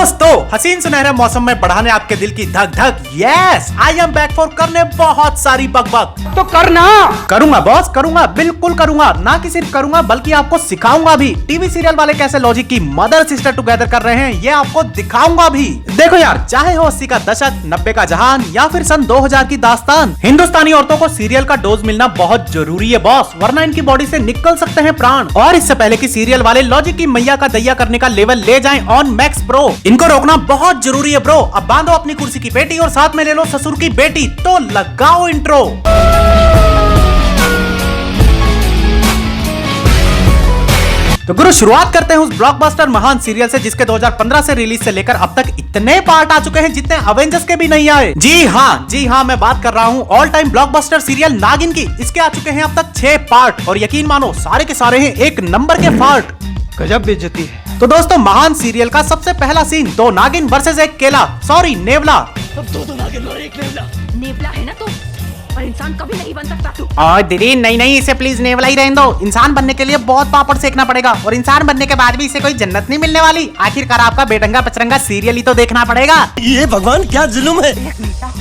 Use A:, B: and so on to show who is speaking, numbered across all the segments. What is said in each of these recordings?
A: दोस्तों हसीन सुनहरे मौसम में बढ़ाने आपके दिल की धक धक, yes I am back for करने बहुत सारी बकबक।
B: तो करना।
A: करूंगा बॉस, करूंगा, बिल्कुल करूंगा। ना कि सिर्फ करूंगा बल्कि आपको सिखाऊंगा भी। टीवी सीरियल वाले कैसे लॉजिक की मदर सिस्टर टुगेदर कर रहे हैं ये आपको दिखाऊंगा भी। देखो यार, चाहे हो 80 का दशक, 90 का जहान या फिर सन 2000 की दास्तान, हिंदुस्तानी औरतों को सीरियल का डोज मिलना बहुत जरूरी है बॉस, वरना इनकी बॉडी से निकल सकते हैं प्राण। और इससे पहले कि सीरियल वाले लॉजिक की मैया का दैया करने का लेवल ले जाएं ऑन मैक्स प्रो, इनको रोकना बहुत जरूरी है ब्रो। अब बांधो अपनी कुर्सी की पेटी और साथ में ले लो ससुर की बेटी, तो लगाओ इंट्रो। तो गुरु शुरुआत करते हैं उस ब्लॉकबस्टर महान सीरियल से जिसके 2015 से रिलीज से लेकर अब तक इतने पार्ट आ चुके हैं जितने अवेंजर्स के भी नहीं आए। जी हाँ, मैं बात कर रहा हूँ ऑल टाइम ब्लॉकबस्टर सीरियल नागिन की। इसके आ चुके हैं अब तक 6 पार्ट और यकीन मानो सारे के सारे हैं एक नंबर के फार्ट।
B: गजब बेइज्जती है।
A: तो दोस्तों महान सीरियल का सबसे पहला सीन, 2 नागिन वर्सेस एक केला, सॉरी नेवला।
C: दो नागिन और एक नेवला। नेवला है ना तो, पर इंसान कभी नहीं बन सकता तू।
A: और दीदी नहीं, इसे प्लीज नेवला ही रहने दो। इंसान बनने के लिए बहुत पापड़ सेकना पड़ेगा और इंसान बनने के बाद भी इसे कोई जन्नत नहीं मिलने वाली। आखिरकार आपका बेढंगा पचरंगा सीरियल ही तो देखना पड़ेगा।
D: ये भगवान क्या जुल्म है।
C: एक नेवला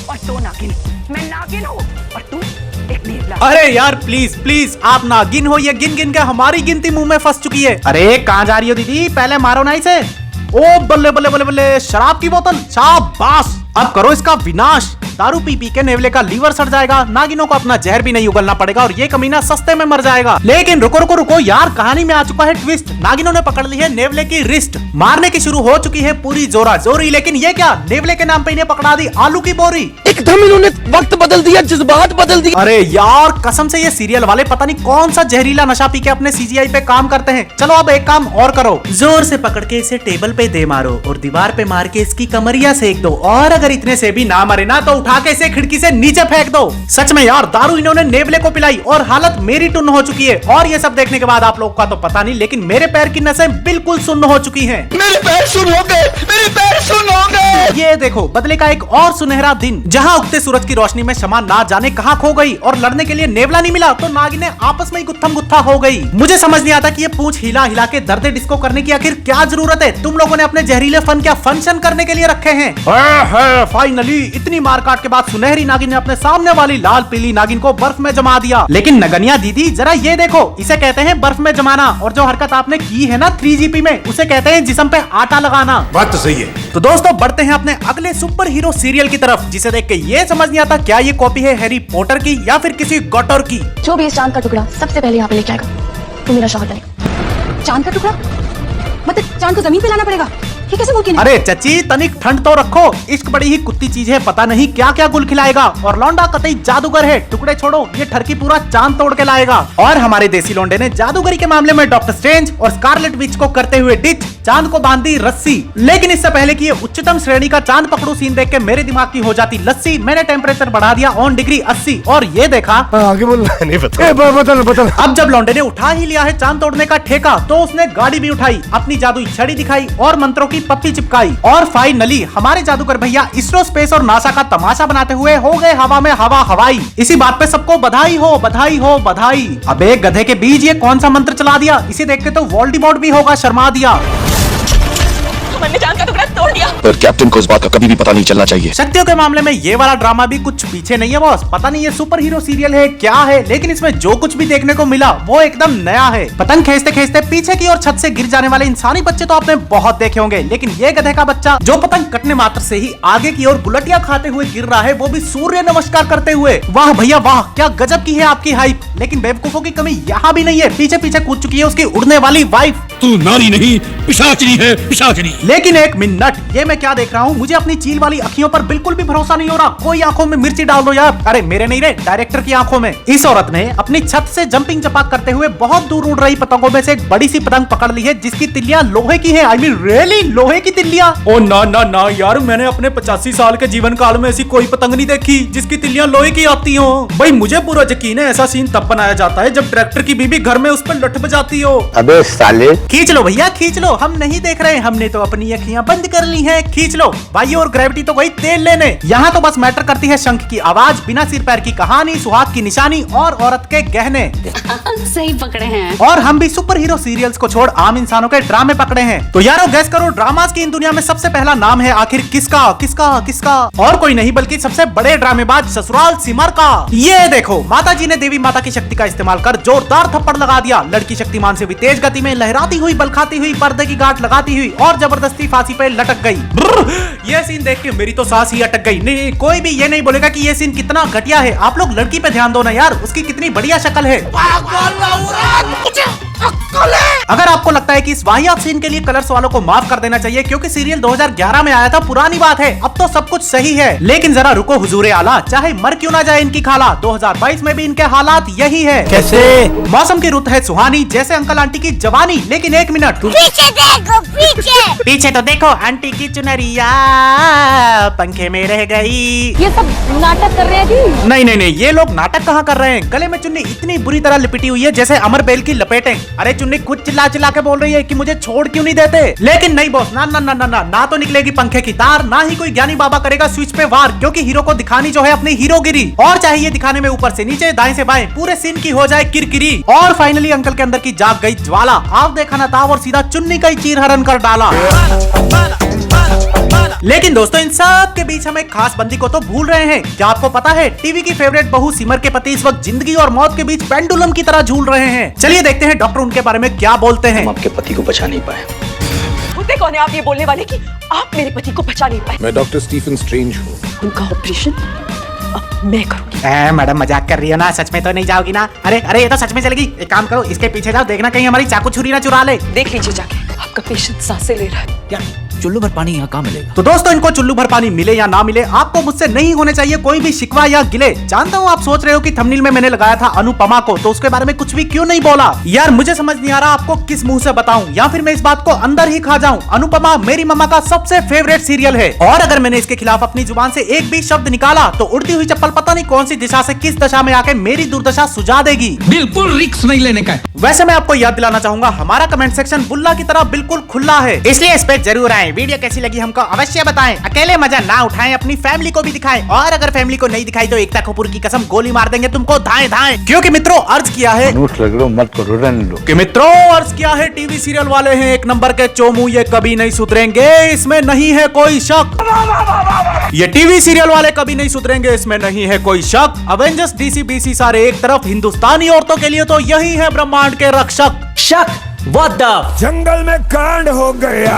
C: और 2 नागिन। मैं नागिन हूँ और तू एक नेवला।
A: अरे यार प्लीज आप नागिन हो, ये गिन गिन के हमारी गिनती मुंह में फंस चुकी है। अरे कहाँ जा रही हो दीदी, पहले मारो ना इसे। ओ बल्ले बल्ले बल्ले बल्ले, शराब की बोतल, शाबाश। अब करो इसका विनाश। दारू पी पी के नेवले का लीवर सड़ जाएगा, नागिनों को अपना जहर भी नहीं उगलना पड़ेगा और ये कमीना सस्ते में मर जाएगा। लेकिन रुको यार, कहानी में आ चुका है ट्विस्ट। नागिनों ने पकड़ ली है नेवले की रिस्ट, मारने की शुरू हो चुकी है पूरी जोरा जोरी। लेकिन ये क्या, नेवले के नाम पे इन्हें पकड़ा दी आलू की बोरी।
D: एकदम इन्होंने वक्त बदल दिया, जज्बात बदल दिए।
A: अरे यार कसम से ये सीरियल वाले पता नहीं कौन सा जहरीला नशा पी के अपने सीजीआई पे काम करते हैं। चलो अब एक काम और करो, जोर से पकड़ के इसे टेबल पे दे मारो और दीवार पे मार के इसकी कमरिया सेक दो। और अगर इतने से भी ना मरे ना तो उठा के इसे खिड़की से नीचे फेंक दो। सच में यार, दारू इन्होंने नेवले को पिलाई और हालत मेरी टुन्न हो चुकी है। और ये सब देखने के बाद आप लोगों का तो पता नहीं, लेकिन मेरे पैर की नसें बिल्कुल सुन्न हो चुकी हैं।
D: मेरे पैर सुन्न हो गए, मेरे पैर सुन्न हो गए।
A: ये देखो बदले का एक और सुनहरा दिन, जहाँ उगते सूरज की रोशनी में शमा ना जाने कहाँ खो गई और लड़ने के लिए नेवला नहीं मिला तो नागिनें आपस में ही गुत्थम गुत्था हो गई। मुझे समझ नहीं आता कि ये पूंछ हिला हिला के दर्द डिस्को करने की आखिर क्या जरूरत है। तुम लोगों ने अपने जहरीले फन क्या फंक्शन करने के लिए रखे हैं। फाइनली इतनी मारकाट के बाद सुनहरी नागिन ने अपने सामने वाली लाल पीली नागिन को बर्फ में जमा दिया। लेकिन नगनिया दीदी जरा ये देखो, इसे कहते हैं बर्फ में जमाना और जो हरकत आपने की है ना 3GP में, उसे कहते हैं जिस्म पे आटा लगाना।
E: बात तो सही है।
A: तो दोस्तों बढ़ते हैं अपने अगले सुपर हीरो सीरियल की तरफ, जिसे देख के ये समझ नहीं आता क्या ये कॉपी है हैरी पॉटर की या फिर किसी गॉटर की।
F: जो भी इस चांद का टुकड़ा सबसे पहले यहाँ पे लेके आएगा तो मेरा शौहर बनेगा। चांद का टुकड़ा मतलब चांद को जमीन पे लाना पड़ेगा, ये कैसे मुमकिन है?
A: अरे चची तनिक ठंड तो रखो, इश्क बड़ी ही कुत्ती चीज है, पता नहीं क्या क्या गुल खिलाएगा। और लौंडा कतई जादूगर है, टुकड़े छोड़ो ये ठरकी पूरा चांद तोड़ के लाएगा। और हमारे देसी लौंडे ने जादूगरी के मामले में डॉक्टर स्ट्रेंज और स्कारलेट विच को करते हुए डिच, चांद को बांधी रस्सी। लेकिन इससे पहले कि ये उच्चतम श्रेणी का चांद पकड़ू सीन देख के मेरे दिमाग की हो जाती लस्सी, मैंने टेम्परेचर बढ़ा दिया ऑन डिग्री 80 और ये देखा।
D: आगे बोल, नहीं पता। बदल।
A: अब जब लौंडे ने उठा ही लिया है चांद तोड़ने का ठेका तो उसने गाड़ी भी उठाई, अपनी जादुई छड़ी दिखाई और मंत्रों की पप्पी चिपकाई। और फाइनली हमारे जादूगर भैया इसरो स्पेस और नासा का तमाशा बनाते हुए हो गए हवा में हवाई। इसी बात पे सबको बधाई हो बधाई हो बधाई। अब एक गधे के बीच ये कौन सा मंत्र चला दिया, इसे देख के तो वोल्डेमॉर्ट भी होगा शर्मा दिया।
C: मैंने चांद का टुकड़ा तोड़ दिया।
D: पर कैप्टन को इस बात का कभी भी पता नहीं चलना चाहिए।
A: शक्तियों के मामले में ये वाला ड्रामा भी कुछ पीछे नहीं है बॉस। पता नहीं ये सुपर हीरो सीरियल है क्या है, लेकिन इसमें जो कुछ भी देखने को मिला वो एकदम नया है। पतंग खींचते खींचते पीछे की ओर छत से गिर जाने वाले इंसानी बच्चे तो आपने बहुत देखे होंगे, लेकिन ये गधे का बच्चा जो पतंग कटने मात्र से ही आगे की ओर बुलटिया खाते हुए गिर रहा है, वो भी सूर्य नमस्कार करते हुए। वाह भैया वाह, क्या गजब की है आपकी हाइप। लेकिन बेवकूफों की कमी यहाँ भी नहीं है, पीछे पीछे कूद चुकी है उसकी उड़ने वाली वाइफ।
E: तू नारी नहीं पिशाचनी है, पिशाचनी।
A: लेकिन एक मिनट, ये मैं क्या देख रहा हूँ, मुझे अपनी चील वाली अखियों पर बिल्कुल भी भरोसा नहीं हो रहा। कोई आंखों में मिर्ची डाल दो यार। अरे मेरे नहीं रे, डायरेक्टर की आंखों में। इस औरत ने अपनी छत से जंपिंग जपाक करते हुए बहुत दूर उड़ रही पतंगों में से एक बड़ी सी पतंग पकड़ ली है जिसकी तिल्लियां लोहे की है। आई मीन रियली लोहे की तिल्लियां। ओ ना यार, मैंने अपने 85 साल के जीवन काल में ऐसी कोई पतंग नहीं देखी जिसकी तिल्लियां लोहे की आती हो। भाई मुझे पूरा यकीन है ऐसा सीन तब बनाया जाता है जब डायरेक्टर की बीबी घर में उस पर लठ बजाती हो।
D: अबे साले,
A: खींच लो भैया खींच लो, हम नहीं देख रहे, हमने तो अपनी अखियां बंद कर ली हैं खींच लो भाई। और ग्रेविटी तो गई तेल लेने। यहाँ तो बस मैटर करती है शंख की आवाज, बिना सिर पैर की कहानी, सुहाग की निशानी और औरत के गहने।
C: सही पकड़े हैं।
A: और हम भी सुपर हीरो सीरियल्स को छोड़ आम इंसानों के ड्रामे पकड़े हैं। तो यारो गैस करो, ड्रामास की इन दुनिया में सबसे पहला नाम है आखिर किसका? किसका किसका? और कोई नहीं बल्कि सबसे बड़े ड्रामेबाज ससुराल सिमर का। ये देखो, माता जी ने देवी माता की शक्ति का इस्तेमाल कर जोरदार थप्पड़ लगा दिया। लड़की शक्तिमान से भी तेज गति में लहराती हुई, बल खाती हुई, पर्दे की गांठ लगाती हुई और जबरदस्ती फांसी पे लटक गई। ये सीन देख के मेरी तो सांस ही अटक गई। नहीं, कोई भी ये नहीं बोलेगा कि ये सीन कितना घटिया है। आप लोग लड़की पे ध्यान दो ना यार, उसकी कितनी बढ़िया शक्ल है। अगर आपको लगता है कि इस वाहियात सीन के लिए कलर्स वालों को माफ कर देना चाहिए क्योंकि सीरियल 2011 में आया था, पुरानी बात है, अब तो सब कुछ सही है। लेकिन जरा रुको हुजूरे आला, चाहे मर क्यों ना जाए इनकी खाला, 2022 में भी इनके हालात यही है।
D: कैसे?
A: मौसम की रुत है सुहानी, जैसे अंकल आंटी की जवानी। लेकिन एक मिनट,
B: पीछे देखो, पीछे
A: पीछे तो देखो, आंटी की चुनरिया पंखे में रह गई।
F: ये सब नाटक कर रहे हैं जी।
A: नहीं नहीं नहीं, ये लोग नाटक कहाँ कर रहे हैं। गले में चुन्नी इतनी बुरी तरह लिपटी हुई है जैसे अमर बेल की लपेटें। अरे चुन्नी खुद चिल्ला चिल्ला के बोल रही है कि मुझे छोड़ क्यों नहीं देते। लेकिन नहीं बॉस, ना ना ना ना ना, ना तो निकलेगी पंखे की तार, ना ही कोई ज्ञानी बाबा करेगा स्विच पे वार, क्योंकि हीरो को दिखानी जो है अपनी हीरोगिरी। और चाहिए दिखाने में ऊपर से नीचे, दाएं से बाएं, पूरे सीन की हो जाए किरकिरी। और फाइनली अंकल के अंदर की जाग गई ज्वाला, आप देखा ना ताव और सीधा चुन्नी का ही चीरहरण कर डाला। लेकिन दोस्तों, इन सब के बीच हम एक खास बंदी को तो भूल रहे हैं। क्या आपको पता है, टीवी की फेवरेट बहू सिमर के पति इस वक्त जिंदगी और मौत के बीच पेंडुलम की तरह झूल रहे हैं। चलिए देखते हैं डॉक्टर उनके बारे में क्या बोलते हैं।
D: हम आपके पति को बचा नहीं पाए।
C: होते कौन है आप ये बोलने वाले कि आप मेरे पति को बचा नहीं पाए?
G: मैं डॉक्टर स्टीफन स्ट्रेंज हूँ।
C: उनका ऑपरेशन अब मैं करूंगी।
A: मैडम मजाक कर रही हो ना, सच में तो नहीं जाओगी ना? अरे अरे, ये तो सच में चलेगी। एक काम करो, इसके पीछे जाओ, देखना कहीं हमारी चाकू छुरी ना चुरा ले।
C: देख लीजिए जाके, आपका पेशेंट सांसें ले रहा है।
E: यार चुल्लू भर पानी यहाँ कहाँ मिलेगा?
A: तो दोस्तों, इनको चुल्लू भर पानी मिले या ना मिले, आपको मुझसे नहीं होने चाहिए कोई भी शिकवा या गिले। जानता हूँ आप सोच रहे हो कि थंबनेल में मैंने लगाया था अनुपमा को, तो उसके बारे में कुछ भी क्यों नहीं बोला। यार मुझे समझ नहीं आ रहा आपको किस मुंह से बताऊं, या फिर मैं इस बात को अंदर ही खा जाऊं। अनुपमा मेरी मम्मा का सबसे फेवरेट सीरियल है, और अगर मैंने इसके खिलाफ अपनी जुबान से एक भी शब्द निकाला तो उड़ती हुई चप्पल पता नहीं कौन सी दिशा से किस दशा में आके मेरी दुर्दशा सुझा देगी।
E: बिल्कुल रिक्स नहीं लेने का है।
A: वैसे मैं आपको याद दिलाना चाहूंगा, हमारा कमेंट सेक्शन बुल्ला की तरह बिल्कुल खुला है, इसलिए इस पे जरूर आए। वीडियो कैसी लगी हमको अवश्य बताएं। अकेले मजा ना उठाएं, अपनी फैमिली को भी दिखाएं, और अगर फैमिली को नहीं दिखाई तो एकता कपूर की कसम गोली मार देंगे तुमको धाए धाए। क्योंकि मित्रों अर्ज किया है,
G: मत करो, रन लो।
A: कि मित्रों अर्ज किया है, टीवी सीरियल वाले हैं एक नंबर के चोमू, ये कभी नहीं सुधरेंगे, इसमें नहीं है कोई शक। ये टीवी सीरियल वाले कभी नहीं सुधरेंगे, इसमें नहीं है कोई शक। अवेंजर्स डीसी बीसी सारे एक तरफ, हिंदुस्तानी औरतों के लिए तो यही है ब्रह्मांड के रक्षक।
H: शक व्हाट द
G: जंगल में कांड हो गया।